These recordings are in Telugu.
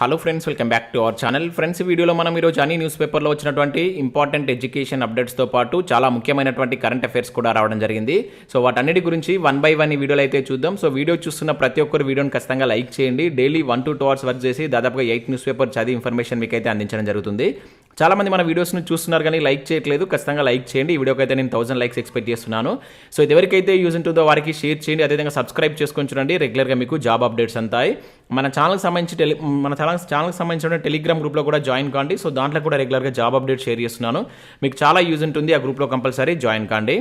Hello friends, welcome back to our channel. Friends, ఈ వీడియోలో మనం ఈరోజు అన్ని న్యూస్ పేపర్లో వచ్చినటువంటి ఇంపార్టెంట్ ఎడ్యుకేషన్ అప్డేట్స్తో పాటు చాలా ముఖ్యమైనటువంటి కరెంట్ అఫైర్స్ కూడా రావడం జరిగింది. సో వాటన్నిటి గురించి వన్ బై వన్ ఈ వీడియోలో అయితే చూద్దాం. సో వీడియో చూస్తున్న ప్రతి ఒక్కరు వీడియోని ఖచ్చితంగా లైక్ చేయండి. డైలీ 1 to 2 hours వర్క్ చేసి దాదాపుగా 8 న్యూస్ పేపర్ చదివి ఇన్ఫర్మేషన్ మీకు అయితే అందించడం జరుగుతుంది. చాలామంది మన వీడియోస్ని చూస్తున్నారు కానీ లైక్ చేయట్లేదు. ఖచ్చితంగా లైక్ చేయండి. ఈ వీడియోకి అయితే నేను 1000 లైక్స్ ఎక్స్పెక్ట్ చేస్తున్నాను. సో ఇది ఎవరికైతే యూజ్ ఉంటుందో వారికి షేర్ చేయండి. అదేవిధంగా సబ్స్క్రైబ్ చేసుకొని చూడండి. రెగ్యులర్గా మీకు జాబ్ అప్డేట్స్ అంతాయి. మన ఛానల్కి సంబంధించిన టెలిగ్రామ్ గ్రూప్లో కూడా జాయిన్ కాండి. సో దాంట్లో కూడా రెగ్యులర్గా జాబ్ అప్డేట్ షేర్ చేస్తున్నాను. మీకు చాలా యూజ్ ఉంటుంది. ఆ గ్రూప్లో కంపల్సరీ జాయిన్ కాండి.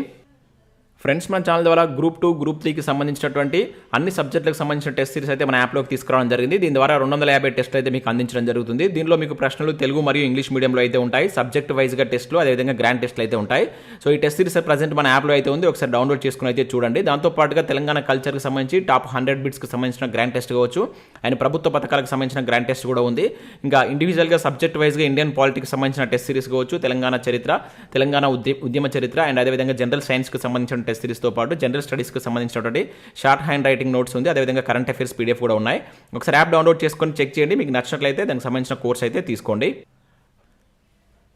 ఫ్రెండ్స్, మన ఛానల్ ద్వారా గ్రూప్ 2, గ్రూప్ 3కి సంబంధించినటువంటి అన్ని సబ్జెక్టులకు సంబంధించిన టెస్ట్ సిరీస్ అయితే మన యాప్లోకి తీసుకురావడం జరిగింది. దీని ద్వారా 250 టెస్టులు అయితే మీకు అందించడం జరుగుతుంది. దీనిలో మీకు ప్రశ్నలు తెలుగు మరియు ఇంగ్లీష్ మీడియంలో అయితే ఉంటాయి. సబ్జెక్ట్ వైజ్గా టెస్టులు, అదేవిధంగా గ్రాండ్ టెస్టులు అయితే ఉంటాయి. సో ఈ టెస్ట్ సిరీస్ ప్రజెంట్ మన యాప్లో అయితే ఉంది. ఒకసారి డౌన్లోడ్ చేసుకుని అయితే చూడండి. దాంతోపాటుగా తెలంగాణ కల్చర్కి సంబంధించి టాప్ 100 బిట్స్కి సంబంధించిన గ్రాండ్ టెస్ట్ కావచ్చు, అండ్ ప్రభుత్వ పథకాలకు సంబంధించిన గ్రాండ్ టెస్ట్ కూడా ఉంది. ఇంకా ఇండివిజువల్గా సబ్జెక్ట్ వైజ్గా ఇండియన్ పాలిటిక్స్ సంబంధించిన టెస్ట్ సిరీస్ కావచ్చు, తెలంగాణ చరిత్ర, తెలంగాణ ఉద్యమ చరిత్ర, అండ్ అదేవిధంగా జనరల్ సైన్స్కి సంబంధించిన టెస్ట్ సిరీస్తో పాటు జనరల్ స్టడీస్కి సంబంధించినటువంటి షార్ట్ హ్యాండ్ రైటింగ్ నోట్స్ ఉంది. అదేవిధంగా కరెంట్ అఫైర్స్ పీడిఎఫ్ కూడా ఉన్నాయి. ఒకసారి యాప్ డౌన్లోడ్ చేసుకొని చెక్ చేయండి. మీకు నచ్చినట్లయితే దానికి సంబంధించిన కోర్స్ అయితే తీసుకోండి.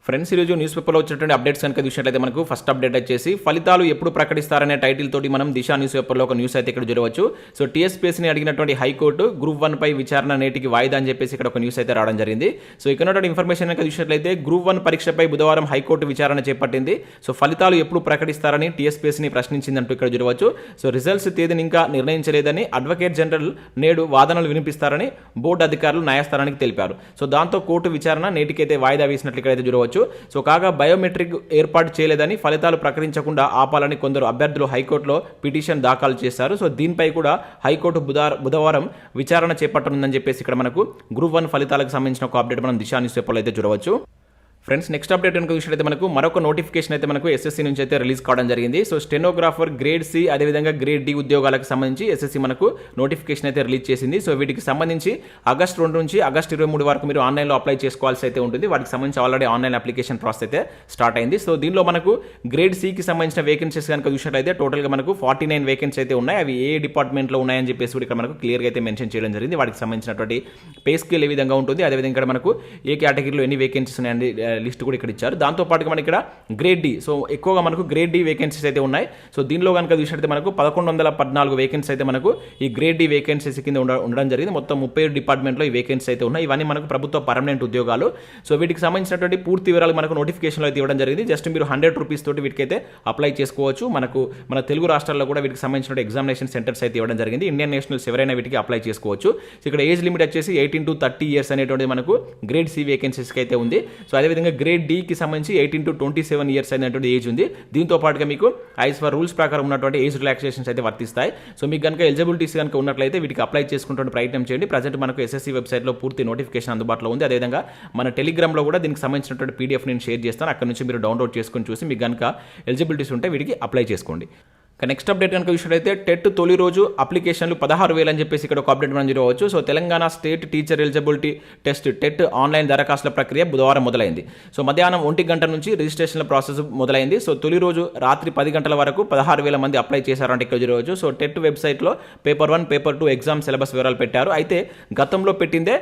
ఫ్రెండ్స్, ఈరోజు న్యూస్ పేపర్లో వచ్చినటువంటి అప్డేట్స్ కనుక చూసినట్లయితే మనకు ఫస్ట్ అప్డేట్ వచ్చేసి ఫలితాలు ఎప్పుడు ప్రకటిస్తారనే టైటిల్ తోటి మనం దిశ న్యూస్ పేపర్లో ఒక న్యూస్ అయితే ఇక్కడ చూడవచ్చు. సో టీఎస్పీఎస్సీని అడిగినటువంటి హైకోర్టు గ్రూప్ 1 పై విచారణ నేటికి వాయిదా అని చెప్పేసి ఇక్కడ ఒక న్యూస్ అయితే రావడం జరిగింది. సో ఇక్కడ ఉన్నటువంటి ఇన్ఫర్మేషన్ కనుక చూసినట్లయితే గ్రూప్ 1 పరీక్షపై బుధవారం హైకోర్టు విచారణ చేపట్టింది. సో ఫలితాలు ఎప్పుడు ప్రకటిస్తారని టీఎస్పీఎస్సీని ప్రశ్నించిందంటూ ఇక్కడ చూడవచ్చు. సో రిజల్ట్స్ తేదీని ఇంకా నిర్ణయించలేదని అడ్వకేట్ జనరల్ నేడు వాదనలు వినిపిస్తారని బోర్డు అధికారులు న్యాయస్థానానికి తెలిపారు. సో దాంతో కోర్టు విచారణ నేటికైతే వాయిదా వేసినట్లు ఇక్కడైతే చూడవచ్చు. సో కాగా బయోమెట్రిక్ ఏర్పాటు చేయలేదని, ఫలితాలు ప్రకటించకుండా ఆపాలని కొందరు అభ్యర్థులు హైకోర్టులో పిటిషన్ దాఖలు చేశారు. సో దీనిపై కూడా హైకోర్టు బుధవారం విచారణ చేపట్టనుందని చెప్పేసి ఇక్కడ మనకు గ్రూప్ 1 ఫలితాలకు సంబంధించిన ఒక అప్డేట్ మనం దిశా న్యూస్ పేపర్లో అయితే చూడవచ్చు. ఫ్రెండ్స్, నెక్స్ట్ అప్డేట్ కనుక చూసినట్లయితే మనకు మరొక నోటిఫికేషన్ అయితే మనకు ఎస్ఎస్సీ నుంచి అయితే రిలీజ్ కావడం జరిగింది. సో స్టెనోగ్రాఫర్ గ్రేడ్ సి, అదేవిధంగా గ్రేడ్ డి ఉద్యోగాలకు సంబంధించి ఎస్ఎస్సీ మనకు నోటిఫికేషన్ అయితే రిలీజ్ చేసింది. సో వీటికి సంబంధించి ఆగస్ట్ 2 నుంచి ఆగస్ట్ 23 వరకు మీరు ఆన్లైన్లో అప్లై చేసుకోవాల్సి అయితే ఉంటుంది. వాటికి సంబంధించి ఆల్రెడీ ఆన్లైన్ అప్లికేషన్ ప్రాసెస్ అయితే స్టార్ట్ అయింది. సో దీనిలో మనకు గ్రేడ్ సికి సంబంధించిన వేకెన్సీస్ కనుక చూసినట్లయితే టోటల్గా మనకు 49 వేకెన్సీ అయితే ఉన్నాయి. అవి ఏ డిపార్ట్మెంట్లో ఉన్నాయని చెప్పేసి కూడా ఇక్కడ మనకు క్లియర్గా అయితే మెన్షన్ చేయడం జరిగింది. వాటికి సంబంధించినటువంటి పే స్కేల్ ఏ విధంగా ఉంటుంది, అదేవిధంగా ఇక్కడ మనకు ఏ కేటగిరీలో ఎన్ని వేకెన్సీస్ ఉన్నాయని లిస్ట్ కూడా ఇక్కడ ఇచ్చారు. దాంతో పాటుగా మనకి ఇక్కడ గ్రేడ్ డి, సో ఎక్కువగా మనకు గ్రేడ్ డి వేకెన్సీస్ అయితే ఉన్నాయి. సో దీనిలో కనుక చూసినట్లయితే మనకు 1114 వేకెన్సీ అయితే మనకు ఈ గ్రేడ్ డి వేకెన్సీస్ కింద ఉండడం జరిగింది. మొత్తం 37 డిపార్ట్మెంట్లో ఈ వేకెన్సీ అయితే ఉన్నాయి. ఇవన్నీ మనకు ప్రభుత్వ పర్మనెంట్ ఉద్యోగాలు. సో వీటికి సంబంధించినటువంటి పూర్తి వివరాలు మనకు నోటిఫికేషన్లో అయితే ఇవ్వడం జరిగింది. జస్ట్ మీరు 100 రూపీస్ తోటి వీటికైతే అప్లై చేసుకోవచ్చు. మన తెలుగు రాష్ట్రాల్లో కూడా వీటికి సంబంధించిన ఎగ్జామినేషన్ సెంటర్స్ అయితే ఇవ్వడం జరిగింది. ఇండియన్ నేషనల్స్ ఎవరైనా వీటికి అప్లై చేసుకోవచ్చు. సో ఇక్కడ ఏజ్ లిమిట్ వచ్చేసి 18 to 30 years అనేటువంటి మనకు గ్రేడ్ సి వేకెన్సీస్కి అయితే ఉంది. సో అదేవిధంగా గ్రేడ్ డి సంబంధించి 18 to 27 years అయినటువంటి ఏజ్ ఉంది. దీంతో పాటుగా మీకు ఐస్ ఫర్ రూల్స్ ప్రకారం ఉన్నటువంటి ఏజ్ రిలాక్సేషన్స్ అయితే వర్తిస్తాయి. సో మీకు కనుక ఎలిజిబిలిటీస్ కనుక ఉన్నట్లయితే వీటికి అప్లై చేసుకున్నటువంటి ప్రయత్నం చేయండి. ప్రజెంట్ మనకు ఎస్ఎస్సీ వెబ్సైట్లో పూర్తి నోటిఫికేషన్ అందుబాటులో ఉంది. అదేవిధంగా మన టెలిగ్రామ్లో కూడా దీనికి సంబంధించినటువంటి పీడిఎఫ్ నేను షేర్ చేస్తాను. అక్కడ నుంచి మీరు డౌన్లోడ్ చేసుకుని చూసి మీకు కనుక ఎలిజిబిలిటీస్ ఉంటే వీటికి అప్లై చేసుకోండి. నెక్స్ట్ అప్డేట్ కనుక చూసినట్లయితే టెట్ తొలి రోజు అప్లికేషన్లు 16,000 అని చెప్పేసి ఇక్కడ ఒక అప్డేట్ మనం చూడవచ్చు. So Telangana state teacher eligibility test TET online దరఖాస్తుల ప్రక్రియ బుధవారం మొదలైంది. సో మధ్యాహ్నం 1 గంట నుంచి రిజిస్ట్రేషన్ల ప్రాసెస్ మొదలైంది. సో తొలి రోజు రాత్రి 10 గంటల వరకు 16,000 మంది అప్లై చేశారంటే ఇక్కడ చూడవచ్చు. సో టెట్ వెబ్సైట్లో పేపర్ 1, పేపర్ 2 ఎగ్జామ్ సిలబస్ వివరాలు పెట్టారు. అయితే గతంలో పెట్టిందే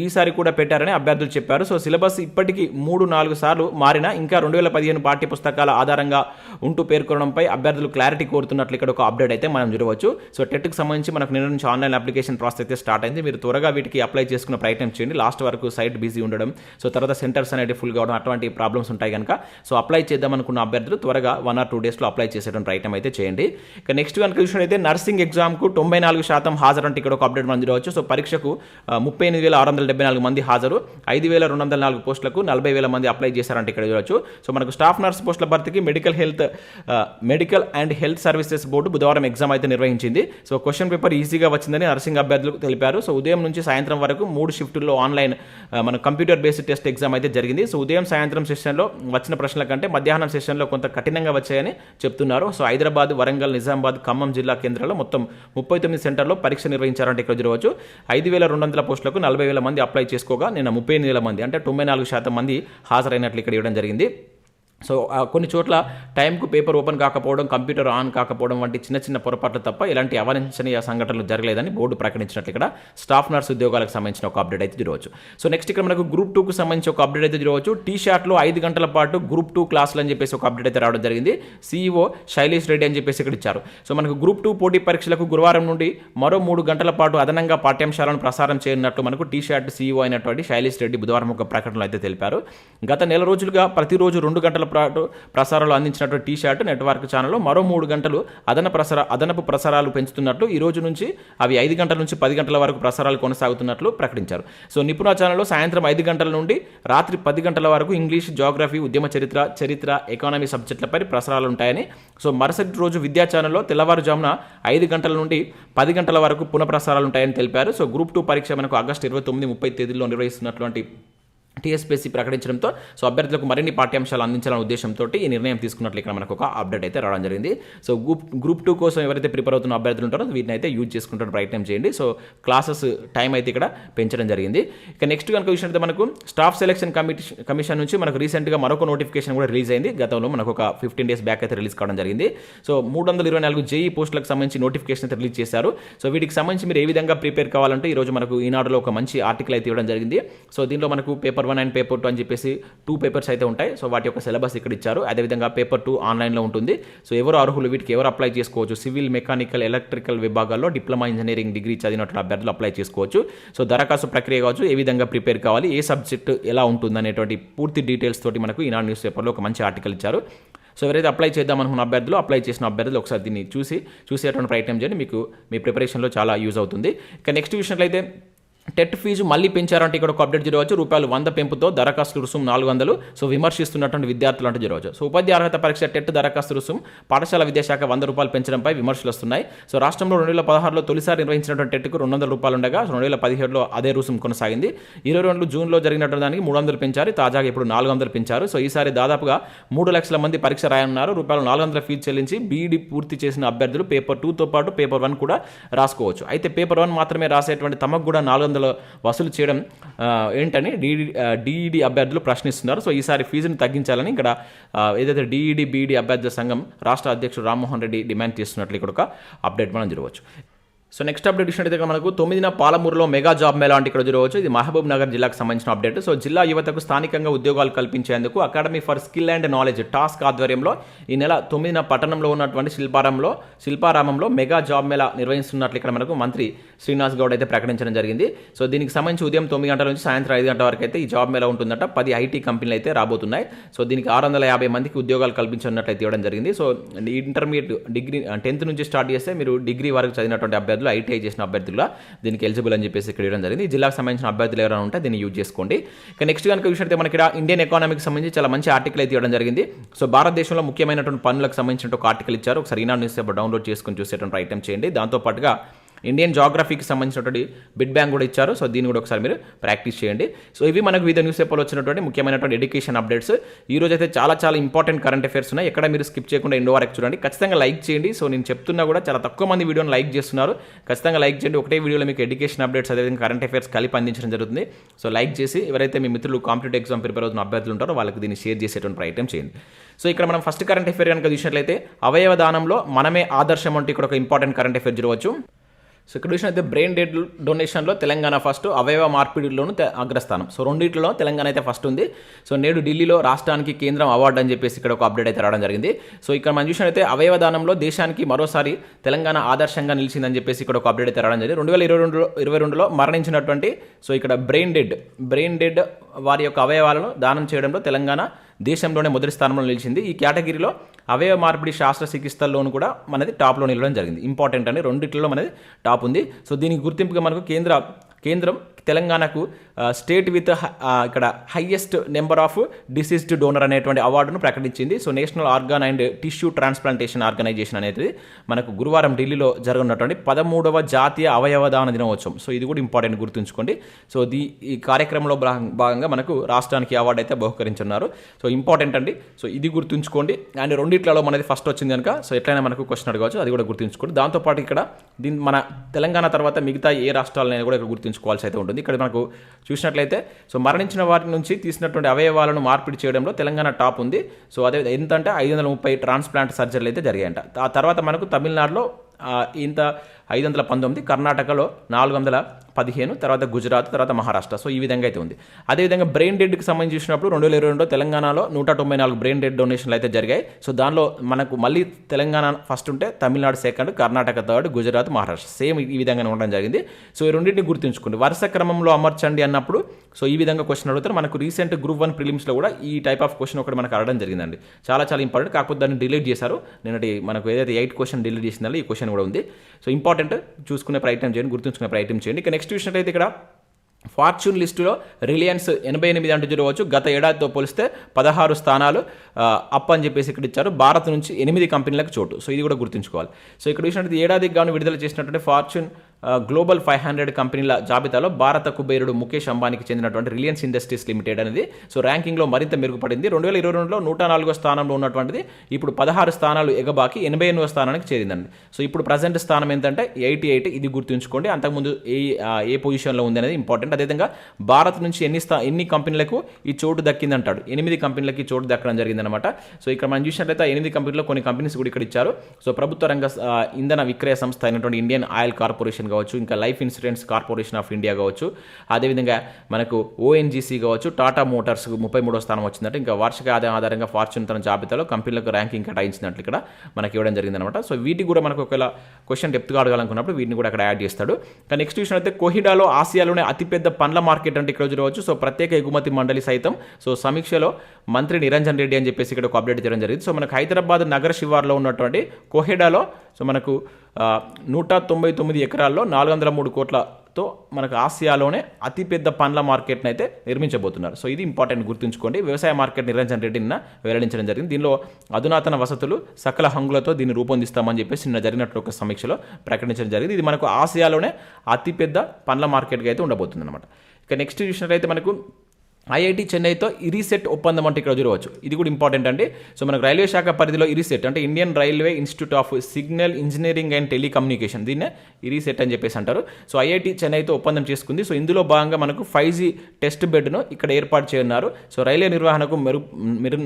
ఈసారి కూడా పెట్టారని అభ్యర్థులు చెప్పారు. సో సిలబస్ ఇప్పటికీ 3-4 సార్లు మారినా ఇంకా 2015 పాఠ్య పుస్తకాల ఆధారంగా ఉంటూ పేర్కొనడంపై అభ్యర్థులు క్లారిటీ కోరుతున్నట్లు ఇక్కడ ఒక అప్డేట్ అయితే మనం చూడవచ్చు. సో టెట్కి సంబంధించి మనకు నిన్న నుంచి ఆన్లైన్ అప్లికేషన్ ప్రాసెస్ అయితే స్టార్ట్ అయింది. మీరు త్వరగా వీటికి అప్లై చేసుకునే ప్రయత్నం చేయండి. లాస్ట్ వరకు సైట్ బిజీ ఉండడం, సో తర్వాత సెంటర్స్ అనేవి ఫుల్ కావడం, అటువంటి ప్రాబ్లమ్స్ ఉంటాయి కనుక సో అప్లై చేద్దాం అనుకున్న అభ్యర్థులు త్వరగా 1 or 2 daysలో అప్లై చేసేటువంటి ప్రయత్నం అయితే చేయండి. ఇక నెక్స్ట్ కనుక చూసినట్లయితే నర్సింగ్ ఎగ్జామ్కు 94% హాజరు అంటే ఇక్కడ ఒక అప్డేట్ మనం చూడవచ్చు. సో పరీక్షకు 38,674 మంది హాజరు, 5,204 పోస్టులకు 40,000 మంది అప్లై చేశారంటే ఇక్కడ చూడవచ్చు. సో మనకు స్టాఫ్ నర్స్ పోస్టుల భర్తీకి medical and health services board బుధవారం ఎగ్జామ్ అయితే నిర్వహించింది. సో క్వశ్చన్ పేపర్ ఈజీగా వచ్చిందని నర్సింగ్ అభ్యర్థులకు తెలిపారు. సో ఉదయం నుంచి సాయంత్రం వరకు 3 షిఫ్టుల్లో ఆన్లైన్ మన కంప్యూటర్ బేస్డ్ టెస్ట్ ఎగ్జామ్ అయితే జరిగింది. సో ఉదయం సాయంత్రం సెషన్లో వచ్చిన ప్రశ్నల కంటే మధ్యాహ్నం సెషన్లో కొంత కఠినంగా వచ్చాయని చెప్తున్నారు. సో హైదరాబాద్, వరంగల్, నిజామాబాద్, ఖమ్మం జిల్లా కేంద్రాల్లో మొత్తం 39 సెంటర్లో పరీక్ష నిర్వహించారంటే ఇక్కడ చూడవచ్చు. 5,200 పోస్టులకు 40,000 మంది అప్లై చేసుకోగా నిన్న 38,000 మంది అంటే 94% మంది హాజరైనట్లు ఇక్కడ ఇవ్వడం జరిగింది. సో కొన్ని చోట్ల టైంకు పేపర్ ఓపెన్ కాకపోవడం, కంప్యూటర్ ఆన్ కాకపోవడం వంటి చిన్న చిన్న పొరపాట్లు తప్ప ఇలాంటి అవాంఛనీయ సంఘటనలు జరగలేదని బోర్డు ప్రకటించినట్లు ఇక్కడ స్టాఫ్ నర్స్ ఉద్యోగాలకు సంబంధించిన ఒక అప్డేట్ అయితే చూడవచ్చు. సో నెక్స్ట్ ఇక్కడ మనకు గ్రూప్ 2కు సంబంధించి ఒక అప్డేట్ అయితే చూడవచ్చు. టీ-షార్ట్లో 5 గంటల పాటు గ్రూప్ 2 క్లాసులు అని చెప్పేసి ఒక అప్డేట్ అయితే రావడం జరిగింది. CEO శైలేష్ రెడ్డి అని చెప్పేసి ఇక్కడ ఇచ్చారు. సో మనకు గ్రూప్ 2 పోటీ పరీక్షలకు గురువారం నుండి మరో 3 గంటల పాటు అదనంగా పాఠ్యాంశాలను ప్రసారం చేయనున్నట్లు మనకు టీ-షార్ట్ CEO అయినటువంటి శైలేష్ రెడ్డి బుధవారం ఒక ప్రకటనలో అయితే తెలిపారు. గత నెల రోజులుగా ప్రతిరోజు 2 గంటల పాటు ప్రసారాలు అందించినటువంటి టీ-షార్ట్ నెట్వర్క్ ఛానల్లో మరో 3 గంటలు అదనపు ప్రసారాలు పెంచుతున్నట్లు, ఈ రోజు నుంచి అవి 5 గంటల నుంచి 10 గంటల వరకు ప్రసారాలు కొనసాగుతున్నట్లు ప్రకటించారు. సో నిపుణ ఛానల్లో సాయంత్రం 5 గంటల నుండి రాత్రి 10 గంటల వరకు ఇంగ్లీష్, జియోగ్రఫీ, ఉద్యమ చరిత్ర, ఎకానమీ సబ్జెక్టులపై ప్రసారాలు ఉంటాయని, సో మరుసటి రోజు విద్యా ఛానల్లో తెల్లవారుజామున 5 గంటల నుండి 10 గంటల వరకు పునఃప్రసారాలు ఉంటాయని తెలిపారు. సో గ్రూప్ 2 పరీక్ష మనకు ఆగస్టు 29, 30 తేదీల్లో నిర్వహిస్తున్నటువంటి Tspsc ప్రకటించడంతో సో అభ్యర్థులకు మరిన్ని పాఠ్యాంశాలు అందించాలనే ఉద్దేశంతో ఈ నిర్ణయం తీసుకున్నట్లు ఇక్కడ మనకు ఒక అప్డేట్ అయితే రావడం జరిగింది. సో గ్రూప్ 2 కోసం ఎవరైతే ప్రిపేర్ అవుతున్న అభ్యర్థులు ఉంటారో వీటిని అయితే యూజ్ చేసుకుంటే ప్రయత్నం చేయండి. సో క్లాసెస్ టైం అయితే ఇక్కడ పెంచడం జరిగింది. ఇక నెక్స్ట్ కనుక విషయం అయితే మనకు స్టాఫ్ సెలక్షన్ కమిషన్ నుంచి మనకు రీసెంట్గా మరొక నోటిఫికేషన్ కూడా రిలీజ్ అయింది. గతంలో మనకు ఒక 15 days బ్యాక్ అయితే రిలీజ్ కావడం జరిగింది. సో 324 JEE పోస్టులకు సంబంధించి నోటిఫికేషన్ అయితే రిలీజ్ చేశారు. సో వీటికి సంబంధించి మీరు ఏ విధంగా ప్రిపేర్ కావాలంటే ఈరోజు మనకు ఈనాడులో ఒక మంచి ఆర్టికల్ అయితే ఇవ్వడం జరిగింది. సో దీనిలో మనకు పేపర్ 1 అండ్ పేపర్ 2 అని చెప్పేసి 2 పేపర్స్ అయితే ఉంటాయి. సో వాటి యొక్క సిలబస్ ఇక్కడ ఇచ్చారు. అదేవిధంగా పేపర్ 2 ఆన్లైన్లో ఉంటుంది. సో ఎవరు అర్హులు, వీటికి ఎవరు అప్లై చేసుకోవచ్చు? సివిల్, మెకానికల్, ఎలక్ట్రికల్ విభాగాల్లో డిప్లొమా ఇంజనీరింగ్ డిగ్రీ చదివినటువంటి అభ్యర్థులు అప్లై చేసుకోవచ్చు. సో దరఖాస్తు ప్రక్రియ కావచ్చు, ఏ విధంగా ప్రిపేర్ కావాలి, ఏ సబ్జెక్ట్ ఎలా ఉంటుంది అనేటువంటి పూర్తి డీటెయిల్స్ తోటి మనకు ఈనాడు న్యూస్ పేపర్లో ఒక మంచి ఆర్టికల్ ఇచ్చారు. సో ఎవరైతే అప్లై చేద్దామనుకున్న అభ్యర్థులు, అప్లై చేసిన అభ్యర్థులు ఒకసారి దీన్ని చూసేటువంటి ప్రయత్నం చేయండి. మీకు మీ ప్రిపరేషన్లో చాలా యూజ్ అవుతుంది. ఇక నెక్స్ట్ విషయంలో అయితే టెట్ ఫీజు మళ్ళీ పెంచారంటే ఇక్కడ ఒక అప్డేట్ జరగవచ్చు. ₹100 పెంపుతో దరఖాస్తు రుసుము 400. సో విమర్శిస్తున్నటువంటి విద్యార్థులు అంటే జరగవచ్చు. సో ఉపాధ్యాయ అర్హత పరీక్ష టెట్ దరఖాస్తు రుసుము పాఠశాల విద్యాశాఖ ₹100 పెంచడంపై విమర్శలు వస్తున్నాయి. సో రాష్ట్రంలో 2016లో తొలిసారి నిర్వహించినటువంటి టెట్కు ₹200 ఉండగా 2017లో అదే రుసుము కొనసాగింది. 22 జూన్లో జరిగినటువంటి దానికి 300 పెంచారు. తాజాగా ఇప్పుడు 400 పెంచారు. సో ఈసారి దాదాపుగా 3 లక్షల మంది పరీక్ష రాయనున్నారు. ₹400 ఫీజు చెల్లించి బీఈడీ పూర్తి చేసిన అభ్యర్థులు పేపర్ 2తో పాటు పేపర్ 1 కూడా రాసుకోవచ్చు. అయితే పేపర్ 1 మాత్రమే రాసేటువంటి తమకు కూడా 400 వసూలు చేయడం ఏంటని డిఈడి అభ్యర్థులు ప్రశ్నిస్తున్నారు. సో ఈసారి ఫీజును తగ్గించాలని ఇక్కడ ఏదైతే డిఈడి బీఈడి అభ్యర్థుల సంఘం రాష్ట్ర అధ్యక్షుడు రామ్మోహన్ రెడ్డి డిమాండ్ చేస్తున్నట్లు ఇక్కడ ఒక అప్డేట్ మనం జరగవచ్చు. సో నెక్స్ట్ అప్డేట్ ఇచ్చినట్టయితే మనకు 9న పాలమూరులో మెగా జాబ్ మేళా అంటే ఇక్కడ జరగవచ్చు. ఇది మహబూబ్ నగర్ జిల్లాకు సంబంధించిన అప్డేట్. సో జిల్లా యువతకు స్థానికంగా ఉద్యోగాలు కల్పించేందుకు academy for skill and knowledge task ఆధ్వర్యంలో ఈ నెల 9న పట్టణంలో ఉన్నటువంటి శిల్పారామంలో మెగా జాబ్ మేళా నిర్వహిస్తున్నట్లు ఇక్కడ మనకు మంత్రి శ్రీనివాస్ గౌడ్ అయితే ప్రకటించడం జరిగింది. సో దీనికి సంబంధించి ఉదయం 9 గంటల నుంచి సాయంత్రం 5 గంటల వరకు అయితే ఈ జాబ్ మేళా ఉంటుందట. 10 IT కంపెనీలు అయితే రాబోతున్నాయి. సో దీనికి 650 మందికి ఉద్యోగాలు కల్పించనున్నట్లయితే ఇవ్వడం జరిగింది. సో ఇంటర్మీడియట్ డిగ్రీ 10th నుంచి స్టార్ట్ చేస్తే మీరు డిగ్రీ వరకు చదివినటువంటి అభ్యర్థులు, ITI చేసిన అభ్యర్థులు దీనికి ఎలిజిబుల్ అని చెప్పేసి ఇక్కడ ఇవ్వడం జరిగింది. ఈ జిల్లాకు సంబంధించిన అభ్యర్థులు ఎవరైనా ఉంటే దీన్ని యూజ్ చేసుకోండి. ఇక నెక్స్ట్ కనుక విషయం అయితే మనకి ఇండియన్ ఎకానమీకి సంబంధించి చాలా మంచి ఆర్టికల్ అయితే ఇవ్వడం జరిగింది. సో భారతదేశంలో ముఖ్యమైనటువంటి పన్నులకు సంబంధించిన ఒక ఆర్టికల్ ఇచ్చారు. ఒకసారి ఈనాడు న్యూస్ పేపర్ డౌన్లోడ్ చేసుకొని చూసేటువంటి ప్రయత్నం చేయండి. దాంతోపాటుగా ఇండియన్ జాగ్రఫీకి సంబంధించినటువంటి బిట్ బ్యాంక్ కూడా ఇచ్చారు. సో దీన్ని కూడా ఒకసారి మీరు ప్రాక్టీస్ చేయండి. సో ఇవి మనకు వివిధ న్యూస్ పేపర్లో వచ్చినటువంటి ముఖ్యమైనటువంటి ఎడ్యుకేషన్ అప్డేట్స్. ఈ రోజు అయితే చాలా ఇంపార్టెంట్ కరెంట్ అఫైర్స్ ఉన్నాయి. ఎక్కడ మీరు స్కిప్ చేయకుండా ఎండ్ వరకు చూడండి. ఖచ్చితంగా లైక్ చేయండి. సో నేను చెప్తున్నా కూడా చాలా తక్కువ మంది వీడియోని లైక్ చేస్తున్నారు. ఖచ్చితంగా లైక్ చేయండి. ఒకటే వీడియోలో మీకు ఎడ్యుకేషన్ అప్డేట్స్ అదేవిధంగా కరెంట్ అఫైర్స్ కలిపి అందించడం జరుగుతుంది. సో లైక్ చేసి ఎవరైతే మీ మిత్రులు కాంపిటేటివ్ ఎగ్జామ్ ప్రిపేర్ అవుతున్న అభ్యర్థులు ఉంటారో వాళ్ళకి దీన్ని షేర్ చేసేటువంటి ప్రయత్నం చేయండి. సో ఇక్కడ మనం ఫస్ట్ కరెంట్ అఫైర్ కనుక చూసినట్లయితే అవయవ దానంలో మనమే ఆదర్శం అంటే ఇక్కడ ఒక ఇంపార్టెంట్ కరెంట్ అఫైర్ జరగవచ్చు. సో ఇక్కడ చూసినైతే బ్రెయిన్ డెడ్ డొనేషన్లో తెలంగాణ ఫస్ట్, అవయవ మార్పిడిలోను అగ్రస్థానం. సో రెండింటిలో తెలంగాణ అయితే ఫస్ట్ ఉంది. సో నేడు ఢిల్లీలో రాష్ట్రానికి కేంద్రం అవార్డు అని చెప్పేసి ఇక్కడ ఒక అప్డేట్ అయితే రావడం జరిగింది. సో ఇక్కడ మనం చూసినట్లయితే అవయవ దానంలో దేశానికి మరోసారి తెలంగాణ ఆదర్శంగా నిలిచిందని చెప్పేసి ఇక్కడ ఒక అప్డేట్ అయితే రావడం జరిగింది. 2022లో మరణించినటువంటి సో ఇక్కడ బ్రెయిన్ డెడ్ వారి యొక్క అవయవాలను దానం చేయడంలో తెలంగాణ దేశంలోనే మొదటి స్థానంలో నిలిచింది. ఈ కేటగిరీలో అవయవ మార్పిడి శస్త్రచికిత్సల్లోనూ కూడా మనది టాప్లో నిలవడం జరిగింది. ఇంపార్టెంట్ అని రెండిట్లో మనది టాప్ ఉంది. సో దీనికి గుర్తింపుగా మనకు కేంద్రం తెలంగాణకు స్టేట్ విత్ ఇక్కడ highest number of deceased donor అనేటువంటి అవార్డును ప్రకటించింది. So national organ and tissue transplantation organization అనేది మనకు గురువారం ఢిల్లీలో జరగనున్నటువంటి 13వ జాతీయ అవయవదాన దినోత్సవం. సో ఇది కూడా ఇంపార్టెంట్ గుర్తుంచుకోండి. సో ఈ కార్యక్రమంలో భాగంగా మనకు రాష్ట్రానికి అవార్డు అయితే బహుకరించున్నారు. సో ఇంపార్టెంట్ అండి. సో ఇది గుర్తుంచుకోండి. అండ్ రెండిట్లలో మనది ఫస్ట్ వచ్చింది కనుక సో ఎట్లయినా మనకు క్వశ్చన్ అడగవచ్చు, అది కూడా గుర్తుంచుకోండి. దాంతోపాటు ఇక్కడ మన తెలంగాణ తర్వాత మిగతా ఏ రాష్ట్రాలైనా కూడా ఇక్కడ గుర్తుంచుకోవాల్సి అయితే ఉంటుంది. ఉంటుంది. ఇక్కడ మనకు చూసినట్లయితే సో మరణించిన వారి నుంచి తీసినటువంటి అవయవాలను మార్పిడి చేయడంలో తెలంగాణ టాప్ ఉంది. సో అదే ఎంతంటే 530 ట్రాన్స్ప్లాంట్ సర్జరీలు అయితే జరిగాయంట. ఆ తర్వాత మనకు తమిళనాడులో ఇంత 519, కర్ణాటకలో 415, తర్వాత గుజరాత్, తర్వాత మహారాష్ట్ర. సో ఈ విధంగా అయితే ఉంది. అదేవిధంగా బ్రెయిన్ డెడ్కి సంబంధించి చూసినప్పుడు 2022లో తెలంగాణలో 194 బ్రెయిన్ డెడ్ డొనేషన్లు అయితే జరిగాయి. సో దానిలో మనకు మళ్ళీ తెలంగాణ ఫస్ట్ ఉంటే Tamil Nadu second, Karnataka third, Gujarat, Maharashtra same ఈ విధంగానే ఉండడం జరిగింది. సో ఈ రెండింటిని గుర్తుంచుకోండి. వరుస క్రమంలో అమర్చండి అన్నప్పుడు సో ఈ విధంగా క్వశ్చన్ అడుగుతారు. మనకు రీసెంట్ గ్రూప్ 1 ప్రిలిమ్స్లో కూడా ఈ టైప్ ఆఫ్ క్వశ్చన్ ఒకటి మనకు అడగడం జరిగిందండి. చాలా చాలా ఇంపార్టెంట్. కాకపోతే దాన్ని డిలీట్ చేశారు. నిన్నటి మనకు ఏదైతే 8 క్వశ్చన్ డిలీట్ చేసిందో ఈ క్వశ్చన్ కూడా ఉంది. సో ఇంపార్టెంట్, చూసుకునే ప్రయత్నం చేయండి, గుర్తుంచుకునే ప్రయత్నం చేయండి. ఇక నెక్స్ట్ చూసినట్టయితే ఇక్కడ ఫార్చ్యూన్ లిస్టులో రిలయన్స్ 88 అంటూ చూడవచ్చు. గత ఏడాదితో పోలిస్తే 16 స్థానాలు అప్ అని చెప్పేసి ఇక్కడ ఇచ్చారు. భారత్ నుంచి 8 కంపెనీలకు చోటు. సో ఇది కూడా గుర్తుంచుకోవాలి. సో ఇక్కడ చూసినట్టు ఏడాదికి గాను విడుదల చేసినటువంటి ఫార్చ్యూన్ గ్లోబల్ 500 కంపెనీల జాబితాలో భారత కుబేరుడు ముఖేష్ అంబానీకి చెందినటువంటి రిలయన్స్ ఇండస్ట్రీస్ లిమిటెడ్ అనేది సో ర్యాంకింగ్లో మరింత మెరుగుపడింది. 2022లో 104వ స్థానంలో ఉన్నటువంటిది ఇప్పుడు 16 స్థానాలు ఎగబాకి 88వ స్థానానికి చేరిందండి. సో ఇప్పుడు ప్రజెంట్ స్థానం ఏంటంటే 88. ఇది గుర్తుంచుకోండి. అంతకుముందు ఏ పొజిషన్లో ఉంది అనేది ఇంపార్టెంట్. అదేవిధంగా భారత్ నుంచి ఎన్ని కంపెనీలకు ఈ చోటు దక్కిందంటాడు. 8 కంపెనీలకి చోటు దక్కడం జరిగిందనమాట. సో ఇక్కడ మనం చూసినట్లయితే 8 కంపెనీలో కొన్ని కంపెనీస్ కూడా ఇక్కడ ఇచ్చారు. సో ప్రభుత్వ రంగ ఇంధన విక్రయ సంస్థ అయినటువంటి ఇండియన్ ఆయిల్ కార్పొరేషన్ కావచ్చు, ఇంకా life insurance corporation of India కావచ్చు, అదేవిధంగా మనకు ఓఎన్జీసీ కావచ్చు, టాటా మోటార్స్ 33వ స్థానం వచ్చిందంటే ఇంకా వార్షిక ఆదాయం ఆధారంగా ఫార్చ్యూన్ తన జాబితాలో కంపెనీలకు ర్యాంకింగ్ కేటాయించినట్లు ఇక్కడ మనకి ఇవ్వడం జరిగిందనమాట. సో వీటికి కూడా మనకు ఒకవేళ క్వశ్చన్ డెప్త్గా అడగాలనుకున్నప్పుడు వీటిని కూడా అక్కడ యాడ్ చేస్తాడు. ఇంకా నెక్స్ట్ విషయం అయితే కోహిడాలో ఆసియాలోనే అతిపెద్ద పండ్ల మార్కెట్ అంటే ఇక్కడ చూడవచ్చు. సో ప్రత్యేక ఎగుమతి మండలి సైతం సో సమీక్షలో మంత్రి నిరంజన్ రెడ్డి అని చెప్పేసి ఇక్కడ ఒక అప్డేట్ చేయడం జరిగింది. సో మనకు హైదరాబాద్ నగర శివార్లో ఉన్నటువంటి కోహిడాలో సో మనకు 199 ఎకరాల్లో 403 కోట్లతో మనకు ఆసియాలోనే అతిపెద్ద పండ్ల మార్కెట్ని అయితే నిర్మించబోతున్నారు. సో ఇది ఇంపార్టెంట్, గుర్తుంచుకోండి. వ్యవసాయ మార్కెట్ నిరంజన్ రెడ్డి నిన్న వెల్లడించడం జరిగింది. దీనిలో అధునాతన వసతులు సకల హంగులతో దీన్ని రూపొందిస్తామని చెప్పేసి నిన్న జరిగినట్లు ఒక సమీక్షలో ప్రకటించడం జరిగింది. ఇది మనకు ఆసియాలోనే అతిపెద్ద పండ్ల మార్కెట్గా అయితే ఉండబోతుంది అనమాట. ఇక నెక్స్ట్ చూసినట్లయితే మనకు ఐఐటి చెన్నైతో ఇరిసెట్ ఒప్పందం అంటే ఇక్కడ చూడవచ్చు. ఇది కూడా ఇంపార్టెంట్ అండి. సో మనకు రైల్వే శాఖ పరిధిలో ఇరిసెట్ అంటే Indian railway institute of signal engineering and telecommunication, దీన్నే ఇరిసెట్ అని చెప్పేసి అంటారు. సో ఐఐటి చెన్నైతో ఒప్పందం చేసుకుంది. సో ఇందులో భాగంగా మనకు 5G టెస్ట్ బెడ్ను ఇక్కడ ఏర్పాటు చేయనున్నారు. సో రైల్వే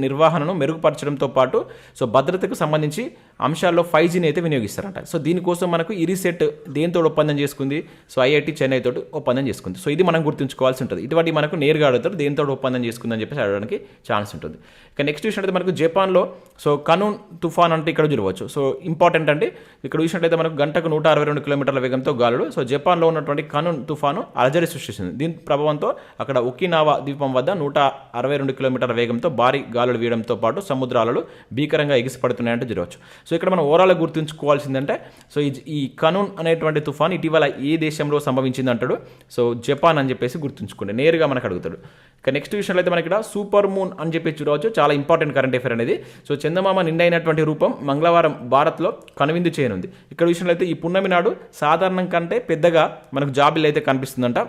నిర్వహణను మెరుగుపరచడంతో పాటు సో భద్రతకు సంబంధించి అంశాల్లో 5Gని అయితే వినియోగిస్తారంట. సో దీనికోసం మనకు ఇరిసెట్ దేంతో ఒప్పందం చేసుకుంది? సో ఐఐటి చెన్నై తోటి ఒప్పందం చేసుకుంది. సో ఇది మనం గుర్తుంచుకోవాల్సి ఉంటుంది. ఇటువంటి మనకు నేరుగా అడుగుతారు దేంతో ఒప్పందం చేసుకుందని చెప్పేసి అడగడానికి ఛాన్స్ ఉంటుంది. ఇక నెక్స్ట్ చూసినట్లయితే మనకు జపాన్లో సో కనూన్ తుఫాన్ అంటే ఇక్కడ చూడవచ్చు. సో ఇంపార్టెంట్ అండి. ఇక్కడ చూసినట్లయితే మనకు గంటకు 162 కిలోమీటర్ల వేగంతో గాలులు. సో జపాన్లో ఉన్నటువంటి కనూన్ తుఫాను అలజడి సృష్టిస్తుంది. దీని ప్రభావంతో అక్కడ ఒకినావా ద్వీపం వద్ద 162 కిలోమీటర్ల వేగంతో భారీ గాలులు వీయడంతో పాటు సముద్రాలలో భీకరంగా ఎగిసిపడుతున్నాయంటే చూడవచ్చు. సో ఇక్కడ మనం ఓవరాల్గా గుర్తుంచుకోవాల్సిందంటే సో ఈ కనూన్ అనేటువంటి తుఫాన్ ఇటీవల ఏ దేశంలో సంభవించింది అంటాడు. సో జపాన్ అని చెప్పేసి గుర్తుంచుకోండి, నేరుగా మనకు అడుగుతాడు. ఇక నెక్స్ట్ విషయంలో అయితే మనకి ఇక్కడ సూపర్ మూన్ అని చెప్పి చూడవచ్చు. చాలా ఇంపార్టెంట్ కరెంట్ అఫేర్ అనేది. సో చందమామ నిండైనటువంటి రూపం మంగళవారం భారత్లో కనువిందు చేయనుంది. ఇక్కడ విషయంలో అయితే ఈ పున్నమి నాడు సాధారణం కంటే పెద్దగా మనకు జాబిల్ అయితే కనిపిస్తుందంట.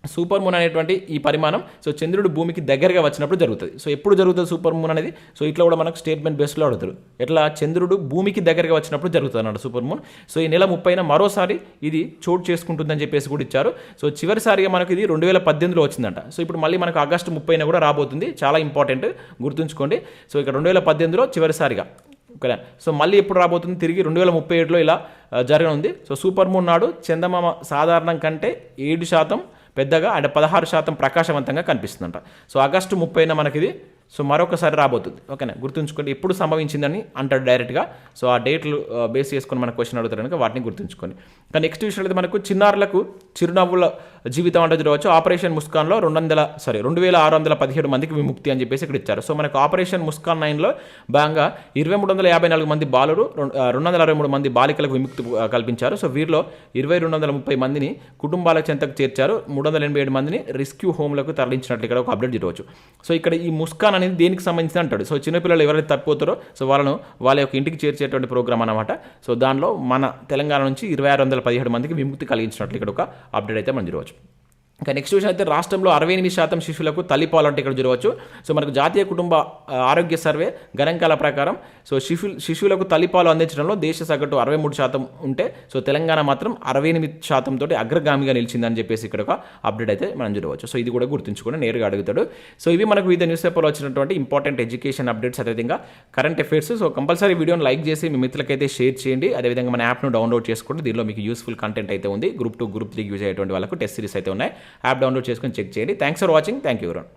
సూపర్ మూన్ అనేటువంటి ఈ పరిమాణం సో చంద్రుడు భూమికి దగ్గరగా వచ్చినప్పుడు జరుగుతుంది. సో ఎప్పుడు జరుగుతుంది సూపర్ మూన్ అనేది? సో ఇట్లా కూడా మనకు స్టేట్మెంట్ బేస్లో అడుగుతారు. ఎట్లా చంద్రుడు భూమికి దగ్గరగా వచ్చినప్పుడు జరుగుతుంది అన్నమాట సూపర్ మూన్. సో ఈ నెల 30న మరోసారి ఇది చోటు చేసుకుంటుందని చెప్పేసి కూడా ఇచ్చారు. సో చివరిసారిగా మనకు ఇది 2018లో వచ్చిందంట. సో ఇప్పుడు మళ్ళీ మనకు ఆగస్టు 30న కూడా రాబోతుంది. చాలా ఇంపార్టెంట్, గుర్తుంచుకోండి. సో ఇక్కడ 2018లో చివరిసారిగా ఓకేనా. సో మళ్ళీ ఎప్పుడు రాబోతుంది? తిరిగి 2037లో ఇలా జరగనుంది. సో సూపర్ మూన్ నాడు చందమామ సాధారణం కంటే 7% పెద్దగా అంటే 16% ప్రకాశవంతంగా కనిపిస్తుందంట. సో ఆగస్టు 30న మనకిది సో మరొకసారి రాబోతుంది. ఓకేనా, గుర్తుంచుకోండి. ఎప్పుడు సంభవించిందని అంటాడు డైరెక్ట్గా. సో ఆ డేట్లు బేస్ చేసుకొని మనకు క్వశ్చన్ అడుగుతారు కనుక వాటిని గుర్తుంచుకోండి. ఇంకా నెక్స్ట్ విషయం అయితే మనకు చిన్నారులకు చిరునవ్వుల జీవితం అంటే చూడవచ్చు. ఆపరేషన్ ముస్కాన్లో 2617 మందికి విముక్తి అని చెప్పేసి ఇక్కడ ఇచ్చారు. సో మనకు ఆపరేషన్ ముస్కాన్ 9లో భాగంగా 2354 మంది బాలురు 263 మంది బాలికలకు విముక్తి కల్పించారు. సో వీరిలో 2230 మందిని కుటుంబాల చెంతకు చేర్చారు. 387 మందిని రెస్క్యూ హోమ్లకు తరలించినట్లు ఇక్కడ ఒక అప్డేట్ చూడవచ్చు. సో ఇక్కడ ఈ ముస్కాన్ అనేది దేనికి సంబంధించి అంటాడు. సో చిన్నపిల్లలు ఎవరైతే తప్పిపోతారో సో వాళ్ళ యొక్క ఇంటికి చేర్చేటువంటి ప్రోగ్రామ్ అనమాట. సో దానిలో మన తెలంగాణ నుంచి 2617 మందికి విముక్తి కలిగించినట్లు ఇక్కడ ఒక అప్డేట్ అయితే మనం చూడవచ్చు. ఇంకా నెక్స్ట్ విషయం అయితే రాష్ట్రంలో 68% శిశువులకు తల్లిపాలు అంటే ఇక్కడ చూడవచ్చు. సో మనకు జాతీయ కుటుంబ ఆరోగ్య సర్వే గణాంకాల ప్రకారం సో శిశువులకు తల్లిపాలు అందించడంలో దేశ సగటు 63% ఉంటే సో తెలంగాణ మాత్రం 68% తోటి అగ్రగామిగా నిలిచిందని చెప్పేసి ఇక్కడ ఒక అప్డేట్ అయితే మనం చూడవచ్చు. సో ఇది కూడా గుర్తుంచుకొని నేరుగా అడుగుతాడు. సో ఇవి మనకు వివిధ న్యూస్ పేపర్లో వచ్చినటువంటి ఇంపార్టెంట్ ఎడ్యుకేషన్ అప్డేట్స్, అదేవిధంగా కరెంట్ అఫైర్స్. సో కంపల్సరీ వీడియోని లైక్ చేసి మీ మిత్రులకైతే షేర్ చేయండి. అదేవిధంగా మన యాప్ను డౌన్లోడ్ చేసుకోండి. దీనిలో మీకు యూస్ఫుల్ కంటెంట్ అయితే ఉంది. గ్రూప్ 2, గ్రూప్ 3 యూజ్ అయ్యేటువంటి వాళ్ళకు టెస్ట్ సిరీస్ అయితే ఉన్నాయి. యాప్ డౌన్లోడ్ చేసుకొని చెక్ చేయండి. Thanks for watching. Thank you everyone.